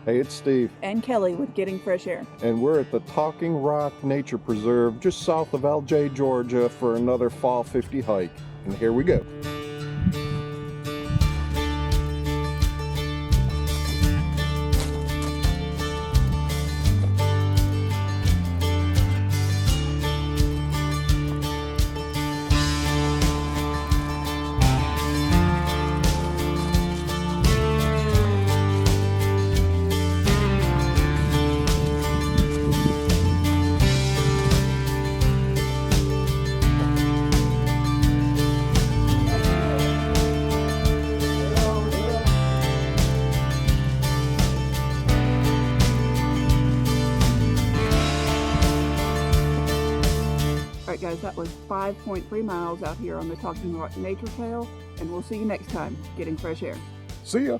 Hey, it's Steve, And Kelly with Getting Fresh Air. and we're at the Talking Rock Nature Preserve just south of LJ, Georgia for another Fall 50 hike. And here we go. Alright guys, that was 5.3 miles out here on the Talking Rock Nature Trail, and we'll see you next time, Getting Fresh Air. See ya!